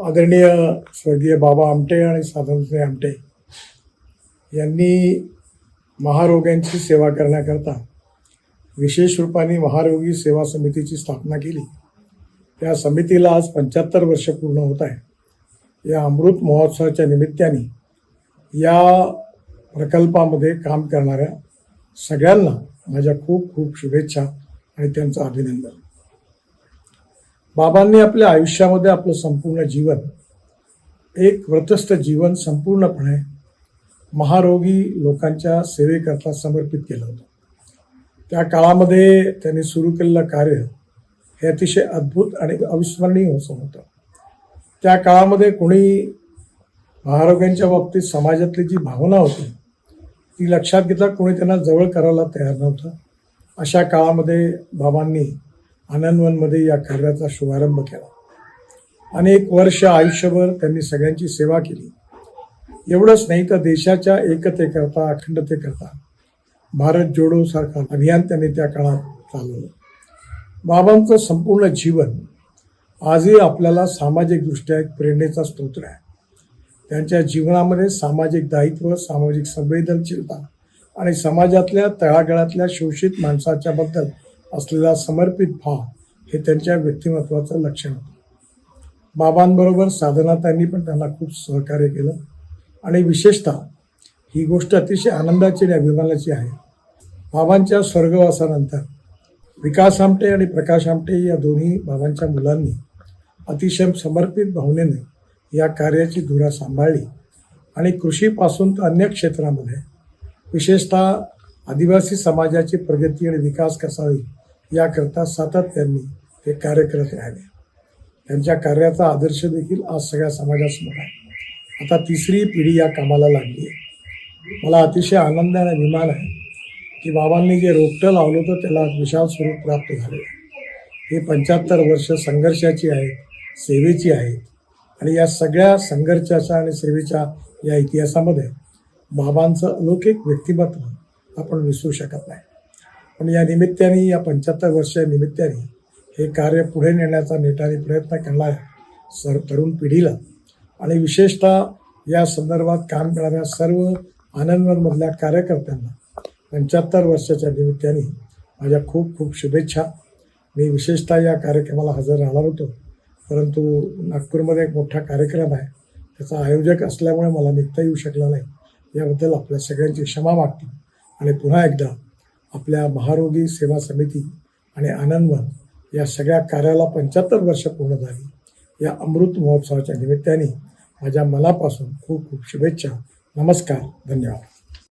आदरणीय स्वर्गीय बाबा आमटे आणि साधनसिंह आमटे यांनी महारोग्यांची सेवा करण्याकरता विशेष रूपाने महारोगी सेवा समितीची स्थापना केली. त्या समितीला आज 75 वर्ष पूर्ण होत आहे. या अमृत महोत्सवाच्या निमित्ताने या प्रकल्पामध्ये काम करणाऱ्या सगळ्यांना माझ्या खूप खूप शुभेच्छा आणि त्यांचं अभिनंदन. बाबांनी आपल्या आयुष्यामध्ये आपलं संपूर्ण जीवन, एक व्रतस्थ जीवन संपूर्णपणे महारोगी लोकांच्या सेवेकरता समर्पित केलं होतं. त्या काळामध्ये त्यांनी सुरू केलेलं कार्य हे अतिशय अद्भुत आणि अविस्मरणीय असं होतं. त्या काळामध्ये कोणी महारोग्यांच्या बाबतीत समाजातली जी भावना होती ती लक्षात घेता कोणी त्यांना जवळ करायला तयार नव्हतं. अशा काळामध्ये बाबांनी आनंदवनमध्ये या कार्याचा शुभारंभ केला. अनेक वर्ष आयुष्यभर त्यांनी सगळ्यांची सेवा केली. एवढंच नाही तर देशाच्या एकतेकरता, अखंडतेकरता भारत जोडो सारखा अभियान त्यांनी त्या काळात चालवलं. बाबांचं संपूर्ण जीवन आजही आपल्याला सामाजिकदृष्ट्या एक प्रेरणेचा स्तोत्र आहे. त्यांच्या जीवनामध्ये सामाजिक दायित्व, सामाजिक संवेदनशीलता आणि समाजातल्या तळागाळातल्या शोषित माणसाच्या बद्दल असलेला समर्पित भाव हे त्यांच्या व्यक्तिमत्वाचं लक्षण होतं. बाबांबरोबर साधनाताईंनी पण त्यांना खूप सहकार्य केलं आणि विशेषतः ही गोष्ट अतिशय आनंदाची आणि अभिमानाची आहे. बाबांच्या स्वर्गवासानंतर विकास आमटे आणि प्रकाश आमटे या दोन्ही बाबांच्या मुलांनी अतिशय समर्पित भावनेने या कार्याची धुरा सांभाळली आणि कृषीपासून तर अन्य क्षेत्रामध्ये विशेषतः आदिवासी समाजाची प्रगती आणि विकास कसा होईल याकरता सातत्याने ते कार्य करत राहिले. त्यांच्या कार्याचा आदर्श देखील आज सगळ्या समाजासमोर आहे. आता तिसरी पिढी या कामाला लागली आहे. मला अतिशय आनंद आणि अभिमान आहे की बाबांनी जे रोपटं लावलं होतं त्याला विशाल स्वरूप प्राप्त झाले. हे 75 वर्ष संघर्षाची आहेत, सेवेची आहेत आणि या सगळ्या संघर्षाच्या आणि सेवेच्या या इतिहासामध्ये बाबांचं अलौकिक व्यक्तिमत्व आपण विसरू शकत नाही. पण या निमित्ताने, या 75 वर्षाच्या निमित्ताने हे कार्य पुढे नेण्याचा नेटाने प्रयत्न करणाऱ्या तरुण पिढीला आणि विशेषतः या संदर्भात काम करणाऱ्या सर्व आनंदवनमधल्या कार्यकर्त्यांना 75 वर्षाच्या निमित्ताने माझ्या खूप खूप शुभेच्छा. मी विशेषतः या कार्यक्रमाला हजर राहणार होतो, परंतु नागपूरमध्ये एक मोठा कार्यक्रम आहे, त्याचा आयोजक असल्यामुळे मला निघता येऊ शकला नाही. याबद्दल आपल्या सगळ्यांची क्षमा मागतो आणि पुन्हा एकदा आपल्या महारोगी सेवा समिती आणि आनंदवन या सगळ्या कार्याला 75 वर्ष पूर्ण झाली. या अमृत महोत्सवाच्या निमित्ताने माझ्या मनापासून खूप खूप शुभेच्छा. नमस्कार, धन्यवाद.